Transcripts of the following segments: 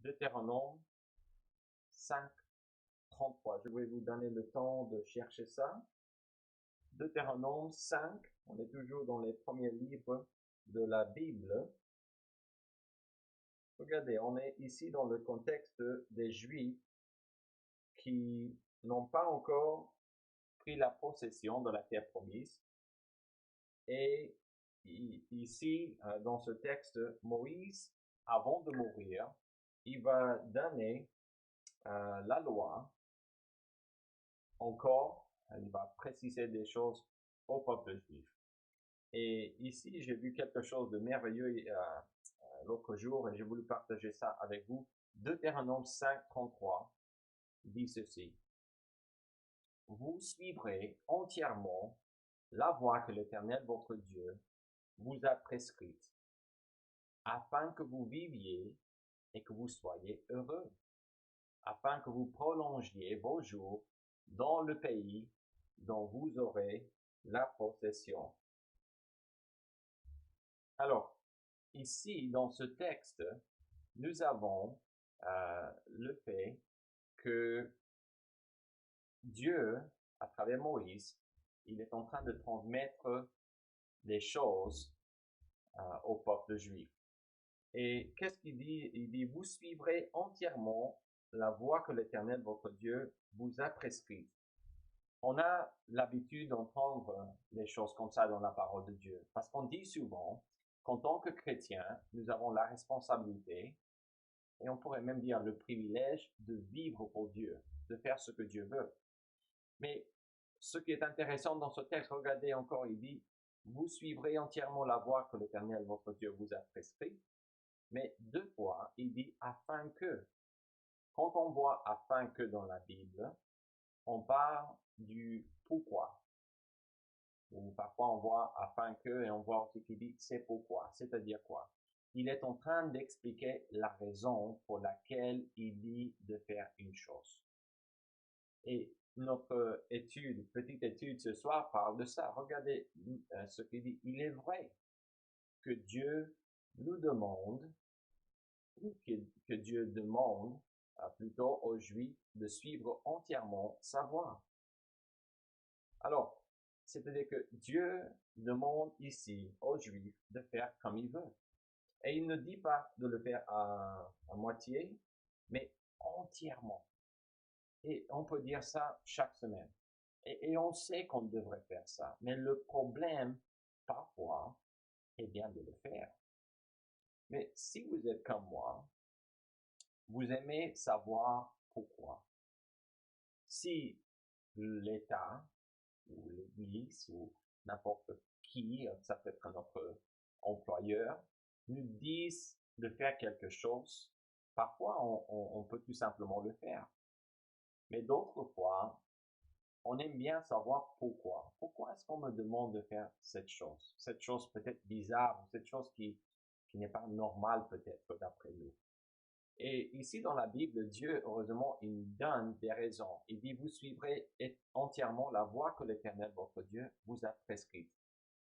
Deutéronome 5, 33. Je vais vous donner le temps de chercher ça. Deutéronome 5, on est toujours dans les premiers livres de la Bible. Regardez, on est ici dans le contexte des Juifs qui n'ont pas encore pris la possession de la terre promise. Et ici, dans ce texte, Moïse, avant de mourir, il va donner la loi encore, il va préciser des choses au peuple juif. Et ici, j'ai vu quelque chose de merveilleux l'autre jour et j'ai voulu partager ça avec vous. Deutéronome 5, 33 dit ceci. Vous suivrez entièrement la voie que l'Éternel, votre Dieu, vous a prescrite, afin que vous viviez et que vous soyez heureux, afin que vous prolongiez vos jours dans le pays dont vous aurez la possession. Alors, ici, dans ce texte, nous avons le fait que Dieu, à travers Moïse, il est en train de transmettre des choses au peuple juif. Et qu'est-ce qu'il dit? Il dit, vous suivrez entièrement la voie que l'Éternel, votre Dieu, vous a prescrite. On a l'habitude d'entendre des choses comme ça dans la parole de Dieu. Parce qu'on dit souvent qu'en tant que chrétien, nous avons la responsabilité, et on pourrait même dire le privilège de vivre pour Dieu, de faire ce que Dieu veut. Mais ce qui est intéressant dans ce texte, regardez encore, il dit, vous suivrez entièrement la voie que l'Éternel, votre Dieu, vous a prescrite. Mais deux fois, il dit afin que. Quand on voit afin que dans la Bible, on parle du pourquoi. Ou parfois on voit afin que et on voit aussi qu'il dit c'est pourquoi. C'est-à-dire quoi? Il est en train d'expliquer la raison pour laquelle il dit de faire une chose. Et notre étude, petite étude ce soir parle de ça. Regardez ce qu'il dit. Il est vrai que Dieu nous demande, ou que Dieu demande plutôt aux Juifs de suivre entièrement sa voie. Alors, c'est-à-dire que Dieu demande ici aux Juifs de faire comme il veut. Et il ne dit pas de le faire à moitié, mais entièrement. Et on peut dire ça chaque semaine. Et on sait qu'on devrait faire ça. Mais le problème, parfois, est bien de le faire. Mais si vous êtes comme moi, vous aimez savoir pourquoi. Si l'État, ou l'Église, ou n'importe qui, ça peut être notre employeur, nous disent de faire quelque chose, parfois on peut tout simplement le faire. Mais d'autres fois, on aime bien savoir pourquoi. Pourquoi est-ce qu'on me demande de faire cette chose? Cette chose peut-être bizarre, ou cette chose qui n'est pas normale peut-être d'après nous. Et ici dans la Bible, Dieu, heureusement, il nous donne des raisons. Il dit, vous suivrez entièrement la voie que l'Éternel, votre Dieu, vous a prescrite.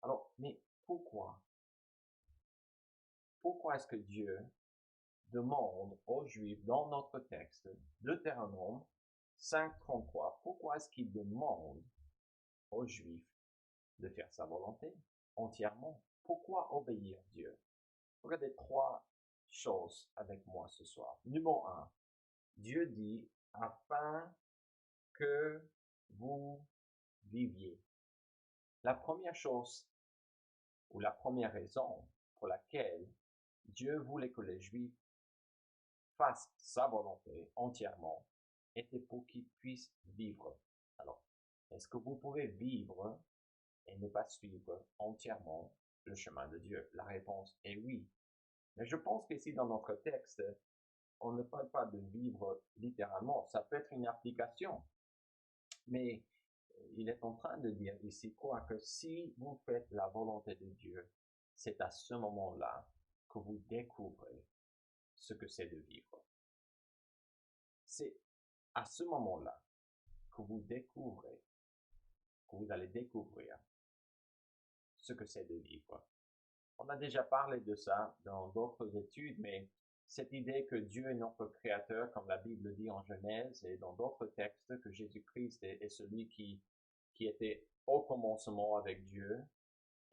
Alors, mais pourquoi? Pourquoi est-ce que Dieu demande aux Juifs dans notre texte, Deutéronome 5.33, pourquoi est-ce qu'il demande aux Juifs de faire sa volonté entièrement? Pourquoi obéir Dieu? Regardez trois choses avec moi ce soir. Numéro 1, Dieu dit, afin que vous viviez. La première chose, ou la première raison pour laquelle Dieu voulait que les Juifs fassent sa volonté entièrement, était pour qu'ils puissent vivre. Alors, est-ce que vous pouvez vivre et ne pas suivre entièrement le chemin de Dieu? La réponse est oui. Mais je pense qu'ici dans notre texte, on ne parle pas de vivre littéralement. Ça peut être une application. Mais il est en train de dire ici quoi? Que si vous faites la volonté de Dieu, c'est à ce moment-là que vous découvrez ce que c'est de vivre. C'est à ce moment-là que vous découvrez, que vous allez découvrir ce que c'est de vivre. On a déjà parlé de ça dans d'autres études, mais cette idée que Dieu est notre créateur, comme la Bible dit en Genèse et dans d'autres textes, que Jésus-Christ est celui qui était au commencement avec Dieu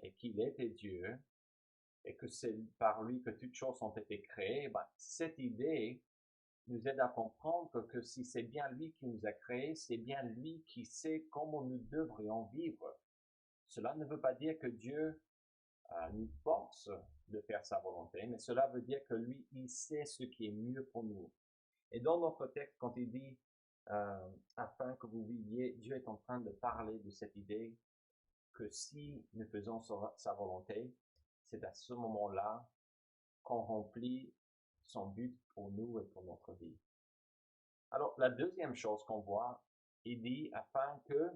et qu'il était Dieu et que c'est par lui que toutes choses ont été créées, ben, cette idée nous aide à comprendre que si c'est bien lui qui nous a créés, c'est bien lui qui sait comment nous devrions vivre. Cela ne veut pas dire que Dieu nous force de faire sa volonté, mais cela veut dire que lui, il sait ce qui est mieux pour nous. Et dans notre texte, quand il dit afin que vous viviez, Dieu est en train de parler de cette idée que si nous faisons sa volonté, c'est à ce moment-là qu'on remplit son but pour nous et pour notre vie. Alors, la deuxième chose qu'on voit, il dit afin que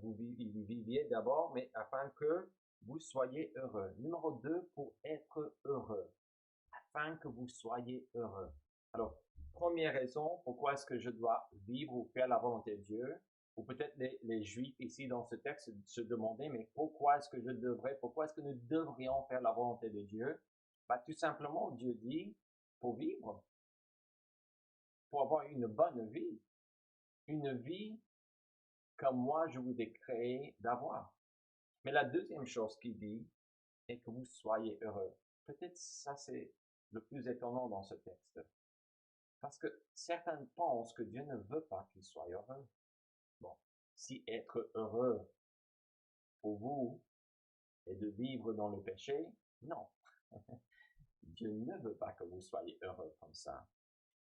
vous viviez d'abord, mais afin que vous soyez heureux. Numéro 2, pour être heureux. Afin que vous soyez heureux. Alors, première raison, pourquoi est-ce que je dois vivre ou faire la volonté de Dieu? Ou peut-être les Juifs ici dans ce texte se demandaient, mais pourquoi est-ce que pourquoi est-ce que nous devrions faire la volonté de Dieu? Bah, tout simplement, Dieu dit, pour vivre, pour avoir une bonne vie, une vie comme moi je vous ai créé d'avoir. Mais la deuxième chose qu'il dit est que vous soyez heureux. Peut-être ça c'est le plus étonnant dans ce texte. Parce que certains pensent que Dieu ne veut pas qu'ils soient heureux. Bon, si être heureux pour vous est de vivre dans le péché, non. Dieu ne veut pas que vous soyez heureux comme ça.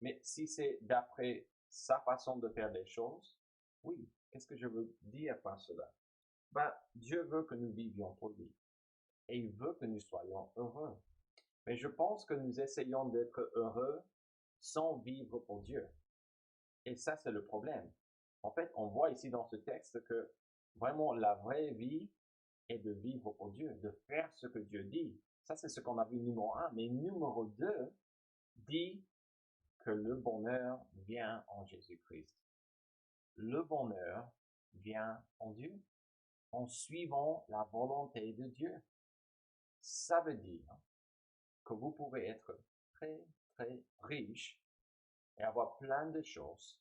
Mais si c'est d'après sa façon de faire les choses, oui. Qu'est-ce que je veux dire par cela? Ben, Dieu veut que nous vivions pour lui. Et il veut que nous soyons heureux. Mais je pense que nous essayons d'être heureux sans vivre pour Dieu. Et ça, c'est le problème. En fait, on voit ici dans ce texte que vraiment la vraie vie est de vivre pour Dieu, de faire ce que Dieu dit. Ça, c'est ce qu'on a vu numéro 1. Mais numéro 2 dit que le bonheur vient en Jésus-Christ. Le bonheur vient en Dieu, en suivant la volonté de Dieu. Ça veut dire que vous pouvez être très, très riche et avoir plein de choses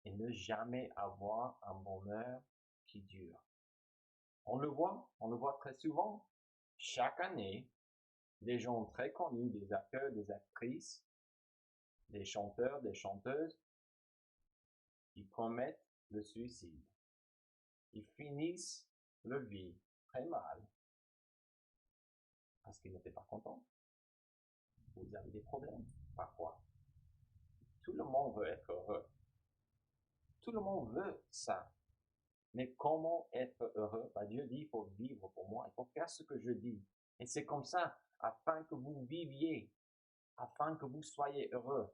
et ne jamais avoir un bonheur qui dure. On le voit très souvent. Chaque année, des gens très connus, des acteurs, des actrices, des chanteurs, des chanteuses, ils promettent le suicide. Ils finissent leur vie très mal parce qu'ils n'étaient pas contents. Vous avez des problèmes, parfois. Tout le monde veut être heureux. Tout le monde veut ça. Mais comment être heureux? Bah, Dieu dit, il faut vivre pour moi, il faut faire ce que je dis. Et c'est comme ça, afin que vous viviez, afin que vous soyez heureux.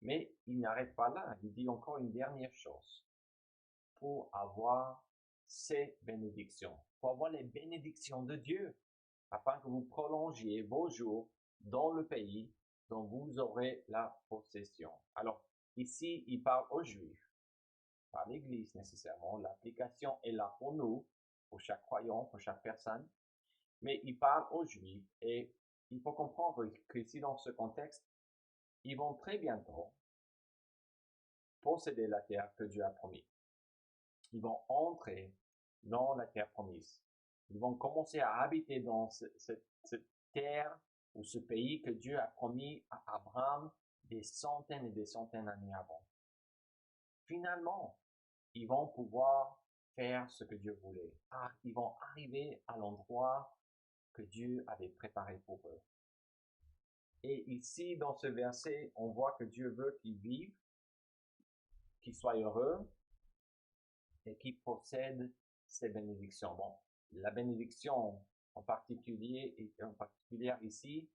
Mais il n'arrête pas là, il dit encore une dernière chose. Pour avoir ces bénédictions, pour avoir les bénédictions de Dieu, afin que vous prolongiez vos jours dans le pays dont vous aurez la possession. Alors, ici, il parle aux Juifs, pas l'Église nécessairement. L'application est là pour nous, pour chaque croyant, pour chaque personne. Mais il parle aux Juifs et il faut comprendre qu'ici, dans ce contexte, ils vont très bientôt posséder la terre que Dieu a promis. Ils vont entrer dans la terre promise. Ils vont commencer à habiter dans cette terre ou ce pays que Dieu a promis à Abraham des centaines et des centaines d'années avant. Finalement, ils vont pouvoir faire ce que Dieu voulait. Ils vont arriver à l'endroit que Dieu avait préparé pour eux. Et ici, dans ce verset, on voit que Dieu veut qu'ils vivent, qu'ils soient heureux et qu'ils possèdent ces bénédictions. Bon, la bénédiction en particulier ici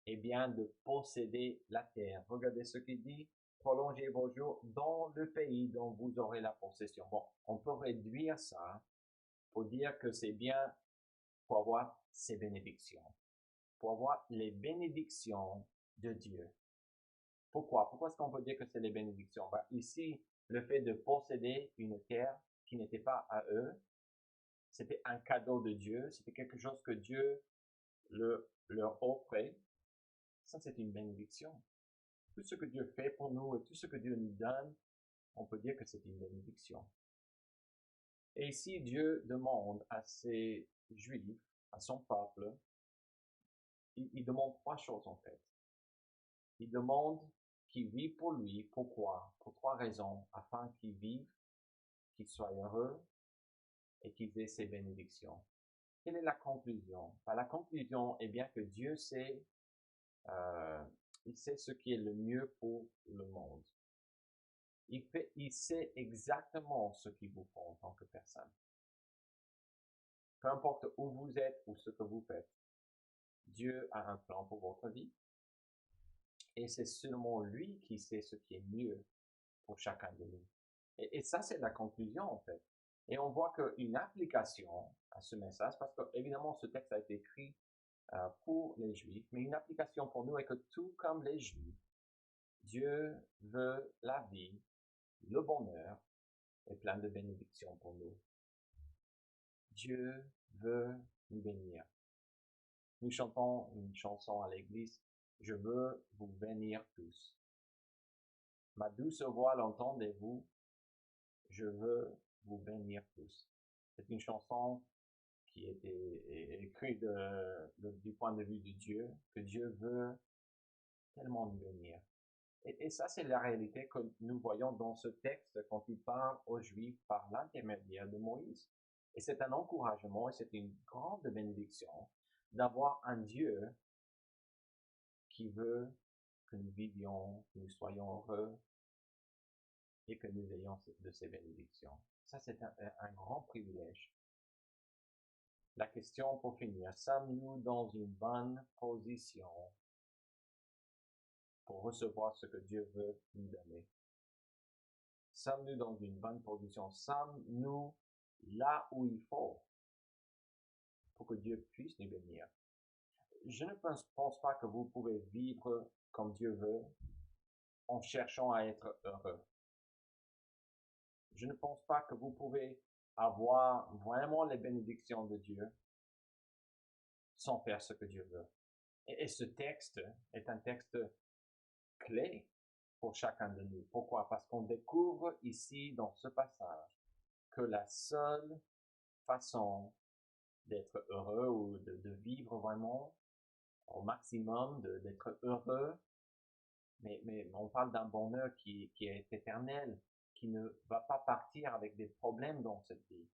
est bien de posséder la terre. Regardez ce qu'il dit. Prolongez vos jours dans le pays dont vous aurez la possession. Bon, on peut réduire ça pour dire que c'est bien pour avoir ces bénédictions, pour avoir les bénédictions de Dieu. Pourquoi? Pourquoi est-ce qu'on peut dire que c'est les bénédictions? Ben, ici, le fait de posséder une terre qui n'était pas à eux, c'était un cadeau de Dieu, c'était quelque chose que Dieu leur offrait. Ça, c'est une bénédiction. Tout ce que Dieu fait pour nous et tout ce que Dieu nous donne, on peut dire que c'est une bénédiction. Et ici, Dieu demande à ses Juifs, à son peuple, il demande trois choses en fait. Il demande qu'ils vivent pour lui. Pourquoi? Pour trois raisons. Afin qu'ils vivent, qu'ils soient heureux et qu'ils aient ses bénédictions. Quelle est la conclusion? La conclusion est bien que Dieu sait, il sait ce qui est le mieux pour le monde. Il sait exactement ce qu'il vous faut en tant que personne. Peu importe où vous êtes ou ce que vous faites, Dieu a un plan pour votre vie. Et c'est seulement lui qui sait ce qui est mieux pour chacun de nous. Et ça, c'est la conclusion, en fait. Et on voit qu'une application à ce message, parce que évidemment, ce texte a été écrit pour les Juifs, mais une application pour nous est que tout comme les Juifs, Dieu veut la vie, le bonheur et plein de bénédictions pour nous. Dieu veut nous bénir. Nous chantons une chanson à l'église, je veux vous bénir tous. Ma douce voix l'entendez-vous? Je veux vous bénir tous. C'est une chanson qui est écrite du point de vue de Dieu, que Dieu veut tellement nous bénir. Et ça, c'est la réalité que nous voyons dans ce texte quand il parle aux Juifs par l'intermédiaire de Moïse. Et c'est un encouragement et c'est une grande bénédiction d'avoir un Dieu qui veut que nous vivions, que nous soyons heureux et que nous ayons de ces bénédictions. Ça, c'est un grand privilège. La question pour finir, sommes-nous dans une bonne position pour recevoir ce que Dieu veut nous donner? Sommes-nous dans une bonne position? Sommes-nous là où il faut pour que Dieu puisse nous bénir? Je ne pense pas que vous pouvez vivre comme Dieu veut en cherchant à être heureux. Je ne pense pas que vous pouvez avoir vraiment les bénédictions de Dieu sans faire ce que Dieu veut. Et ce texte est un texte clé pour chacun de nous. Pourquoi? Parce qu'on découvre ici, dans ce passage, que la seule façon d'être heureux ou de vivre vraiment au maximum, d'être heureux, mais on parle d'un bonheur qui est éternel, qui ne va pas partir avec des problèmes dans cette vie.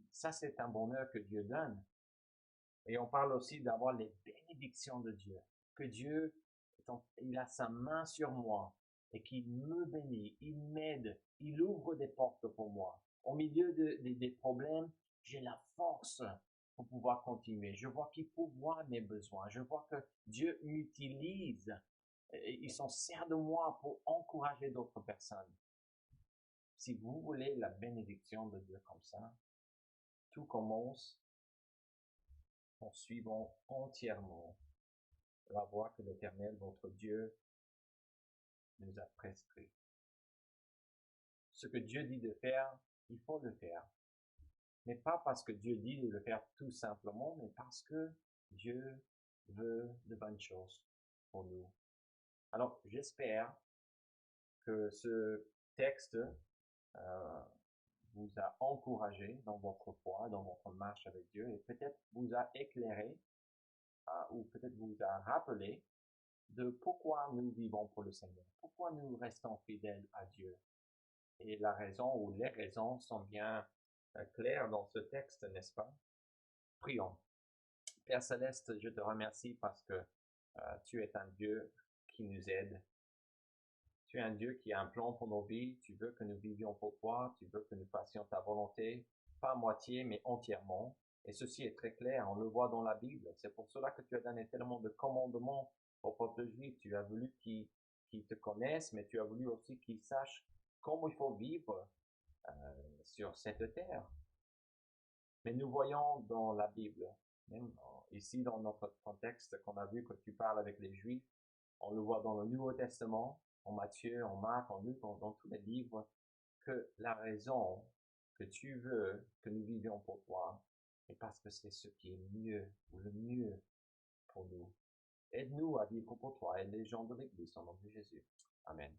Ça, c'est un bonheur que Dieu donne. Et on parle aussi d'avoir les bénédictions de Dieu. Que Dieu, il a sa main sur moi et qu'il me bénit, il m'aide, il ouvre des portes pour moi. Au milieu des problèmes, j'ai la force pour pouvoir continuer. Je vois qu'il pourvoit mes besoins. Je vois que Dieu m'utilise. Il s'en sert de moi pour encourager d'autres personnes. Si vous voulez la bénédiction de Dieu comme ça, tout commence en suivant entièrement la voie que l'Éternel, votre Dieu, nous a prescrit. Ce que Dieu dit de faire, il faut le faire. Mais pas parce que Dieu dit de le faire tout simplement, mais parce que Dieu veut de bonnes choses pour nous. Alors, j'espère que ce texte vous a encouragé dans votre foi, dans votre marche avec Dieu, et peut-être vous a éclairé, ou peut-être vous a rappelé de pourquoi nous vivons pour le Seigneur, pourquoi nous restons fidèles à Dieu. Et la raison ou les raisons sont bien claires dans ce texte, n'est-ce pas? Prions. Père Céleste, je te remercie parce que tu es un Dieu qui nous aide. Tu es un Dieu qui a un plan pour nos vies. Tu veux que nous vivions pour toi. Tu veux que nous fassions ta volonté, pas à moitié, mais entièrement. Et ceci est très clair. On le voit dans la Bible. C'est pour cela que tu as donné tellement de commandements au peuple juif. Tu as voulu qu'ils te connaissent, mais tu as voulu aussi qu'ils sachent comment il faut vivre sur cette terre. Mais nous voyons dans la Bible, même ici dans notre contexte qu'on a vu que tu parles avec les Juifs, on le voit dans le Nouveau Testament, en Matthieu, en Marc, en Luc, dans tous les livres, que la raison que tu veux que nous vivions pour toi est parce que c'est ce qui est mieux, ou le mieux pour nous. Aide-nous à vivre pour toi et les gens de l'Église au nom de Jésus. Amen.